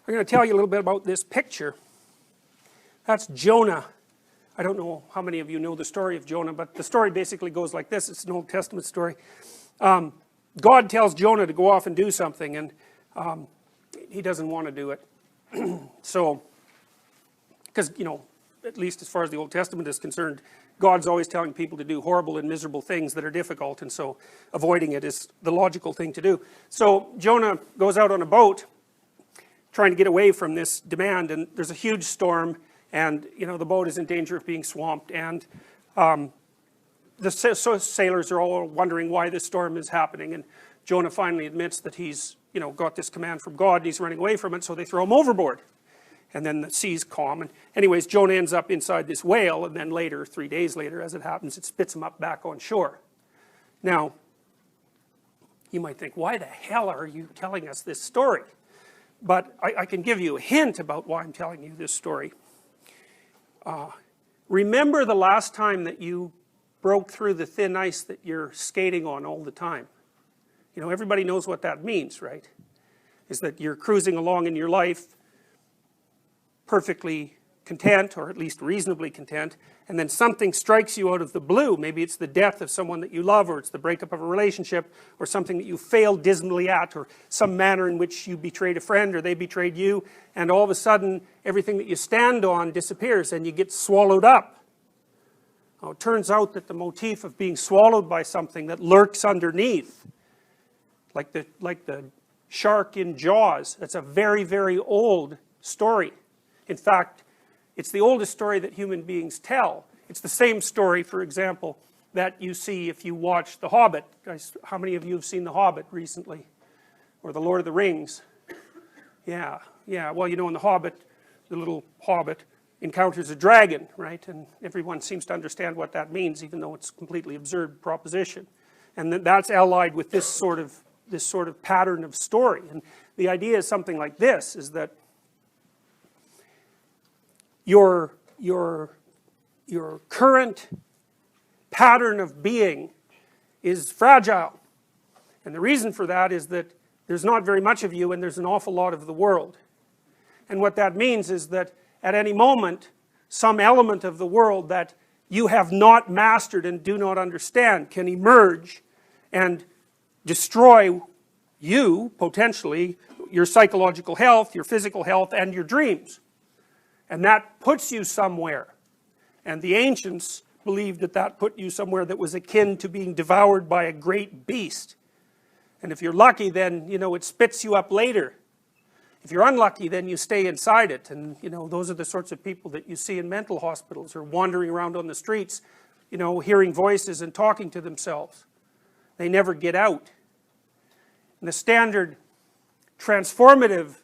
I'm going to tell you a little bit about this picture. That's Jonah. I don't know how many of you know the story of Jonah, but the story basically goes like this. It's an Old Testament story. God tells Jonah to go off and do something, and he doesn't want to do it. So, because, you know, at least as far as the Old Testament is concerned, God's always telling people to do horrible and miserable things that are difficult, and so avoiding it is the logical thing to do. So Jonah goes out on a boat trying to get away from this demand, and there's a huge storm, and you know the boat is in danger of being swamped, and the sailors are all wondering why this storm is happening, and Jonah finally admits that he's, you know, got this command from God and he's running away from it, so they throw him overboard. And then the sea's calm, and anyways, Jonah ends up inside this whale, and then later, 3 days later, as it happens, it spits him up back on shore. Now, you might think, why the hell are you telling us this story? But I can give you a hint about why I'm telling you this story. Remember the last time that you broke through the thin ice that you're skating on all the time? You know, everybody knows what that means, right? Is that you're cruising along in your life perfectly content, or at least reasonably content, and then something strikes you out of the blue. Maybe it's the death of someone that you love, or it's the breakup of a relationship, or something that you failed dismally at, or some manner in which you betrayed a friend or they betrayed you, and all of a sudden everything that you stand on disappears and you get swallowed up. Now, it turns out that the motif of being swallowed by something that lurks underneath, like the shark in Jaws, that's a very, very old story. In fact, it's the oldest story that human beings tell. It's the same story, for example, that you see if you watch The Hobbit. Guys, how many of you have seen The Hobbit recently? Or The Lord of the Rings? Yeah, well, you know, in The Hobbit, the little hobbit encounters a dragon, right? And everyone seems to understand what that means, even though it's a completely absurd proposition. And that's allied with this sort of pattern of story. And the idea is something like this, is that your current pattern of being is fragile. And the reason for that is that there's not very much of you and there's an awful lot of the world. And what that means is that at any moment, some element of the world that you have not mastered and do not understand can emerge and destroy you, potentially, your psychological health, your physical health, and your dreams. And that puts you somewhere. And the ancients believed that that put you somewhere that was akin to being devoured by a great beast. And if you're lucky, then, you know, it spits you up later. If you're unlucky, then you stay inside it. And, you know, those are the sorts of people that you see in mental hospitals, or wandering around on the streets, you know, hearing voices and talking to themselves. They never get out. And the standard transformative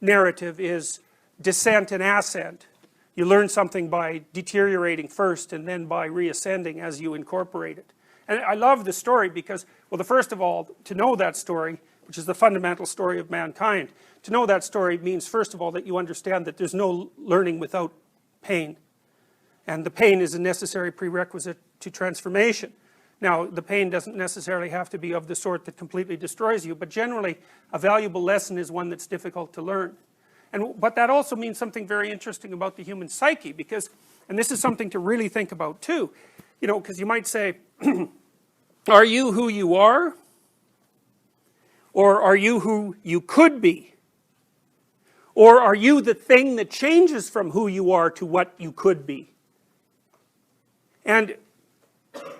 narrative is descent and ascent. You learn something by deteriorating first and then by reascending as you incorporate it. And I love the story because, well, first of all, to know that story, which is the fundamental story of mankind, to know that story means, first of all, that you understand that there's no learning without pain. And the pain is a necessary prerequisite to transformation. Now, the pain doesn't necessarily have to be of the sort that completely destroys you, but generally, a valuable lesson is one that's difficult to learn. But that also means something very interesting about the human psyche, because, and this is something to really think about too, you know, because you might say, are you who you are? Or are you who you could be? Or are you the thing that changes from who you are to what you could be? And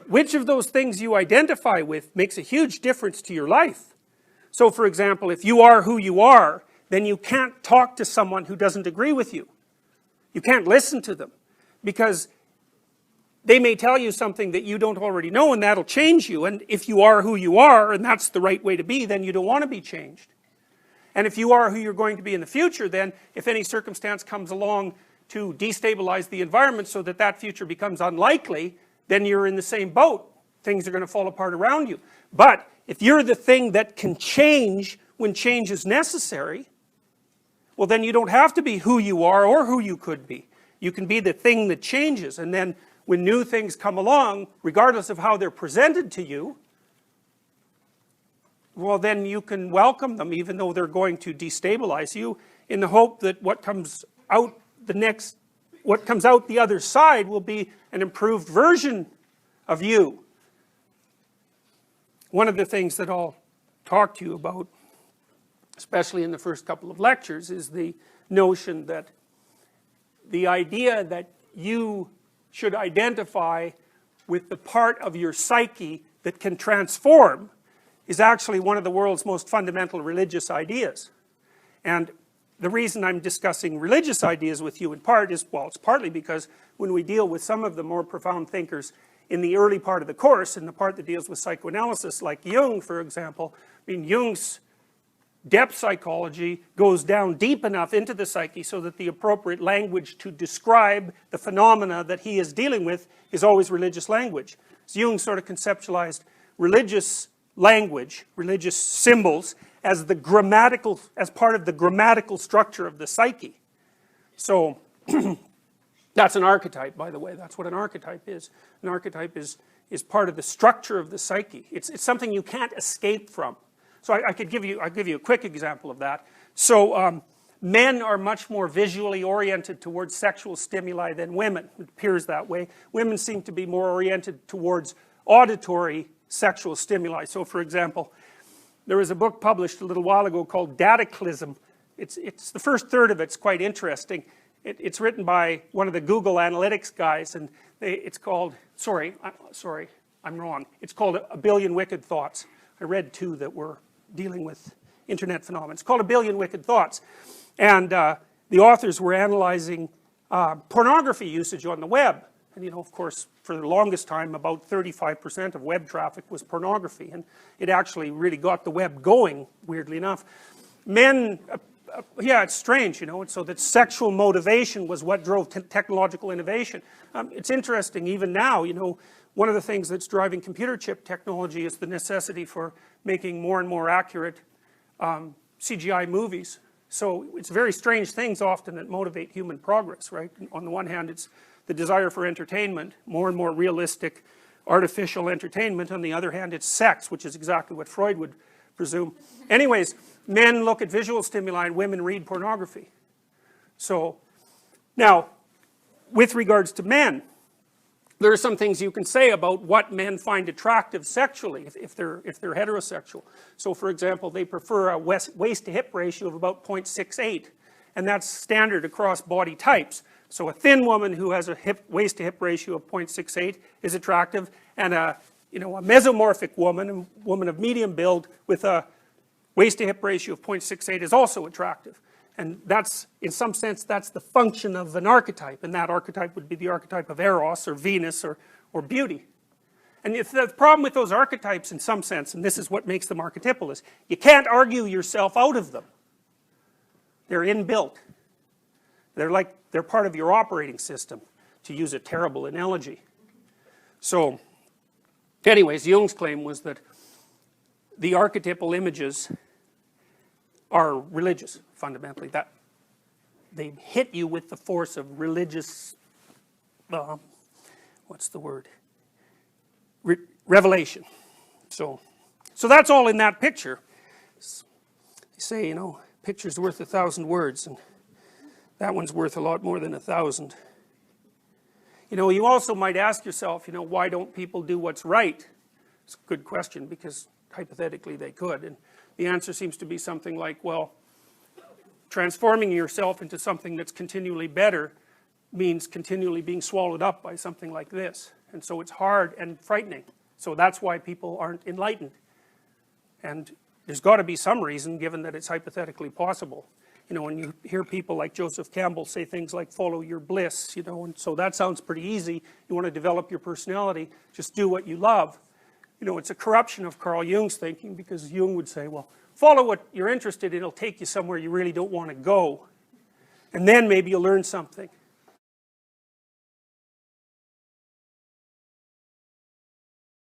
which of those things you identify with makes a huge difference to your life. So, for example, if you are who you are, then you can't talk to someone who doesn't agree with you. You can't listen to them, because they may tell you something that you don't already know, and that'll change you. And if you are who you are, and that's the right way to be, then you don't want to be changed. And if you are who you're going to be in the future, then if any circumstance comes along to destabilize the environment so that that future becomes unlikely, then you're in the same boat. Things are going to fall apart around you. But if you're the thing that can change when change is necessary, well, then you don't have to be who you are or who you could be. You can be the thing that changes, and then when new things come along, regardless of how they're presented to you, well then you can welcome them even though they're going to destabilize you, in the hope that what comes out the other side will be an improved version of you. One of the things that I'll talk to you about, especially in the first couple of lectures, is the notion that the idea that you should identify with the part of your psyche that can transform is actually one of the world's most fundamental religious ideas. And the reason I'm discussing religious ideas with you in part is, well, it's partly because when we deal with some of the more profound thinkers in the early part of the course, in the part that deals with psychoanalysis, like Jung, for example, I mean, Jung's depth psychology goes down deep enough into the psyche so that the appropriate language to describe the phenomena that he is dealing with is always religious language. So Jung sort of conceptualized religious language, religious symbols, as part of the grammatical structure of the psyche. So that's an archetype, by the way. That's what an archetype is. An archetype is part of the structure of the psyche. It's something you can't escape from. So I'll give you a quick example of that. So men are much more visually oriented towards sexual stimuli than women. It appears that way. Women seem to be more oriented towards auditory sexual stimuli. So for example, there was a book published a little while ago called Dataclysm. It's the first third of it's quite interesting. It's written by one of the Google Analytics guys, and it's called, sorry, I'm wrong. It's called A Billion Wicked Thoughts. I read two that were dealing with internet phenomena. It's called A Billion Wicked Thoughts. And the authors were analyzing pornography usage on the web. And you know, of course, for the longest time, about 35% of web traffic was pornography. And it actually really got the web going, weirdly enough. Men, yeah, it's strange, you know, so that sexual motivation was what drove technological innovation. It's interesting, even now, you know, one of the things that's driving computer chip technology is the necessity for making more and more accurate CGI movies. So it's very strange things often that motivate human progress, right? On the one hand, it's the desire for entertainment, more and more realistic artificial entertainment. On the other hand, it's sex, which is exactly what Freud would presume. Anyways, men look at visual stimuli and women read pornography. So, now, with regards to men, there are some things you can say about what men find attractive sexually if they're heterosexual. So for example, they prefer a waist to hip ratio of about 0.68, and that's standard across body types. So a thin woman who has a waist to hip ratio of 0.68 is attractive, and a mesomorphic woman, a woman of medium build with a waist to hip ratio of 0.68 is also attractive. And that's, in some sense, that's the function of an archetype, and that archetype would be the archetype of Eros or Venus or beauty. And the problem with those archetypes, in some sense, and this is what makes them archetypal, is you can't argue yourself out of them. They're inbuilt. They're part of your operating system, to use a terrible analogy. So, anyways, Jung's claim was that the archetypal images are religious, fundamentally. That they hit you with the force of religious, what's the word? Revelation. So that's all in that picture. They say, you know, picture's worth 1,000 words, and that one's worth a lot more than 1,000. You know, you also might ask yourself, you know, why don't people do what's right? It's a good question, because hypothetically they could. And the answer seems to be something like, well, transforming yourself into something that's continually better means continually being swallowed up by something like this. And so it's hard and frightening. So that's why people aren't enlightened. And there's got to be some reason, given that it's hypothetically possible. You know, when you hear people like Joseph Campbell say things like, follow your bliss, you know, and so that sounds pretty easy. You want to develop your personality, just do what you love. You know, it's a corruption of Carl Jung's thinking, because Jung would say, well, follow what you're interested in, it'll take you somewhere you really don't want to go. And then maybe you'll learn something.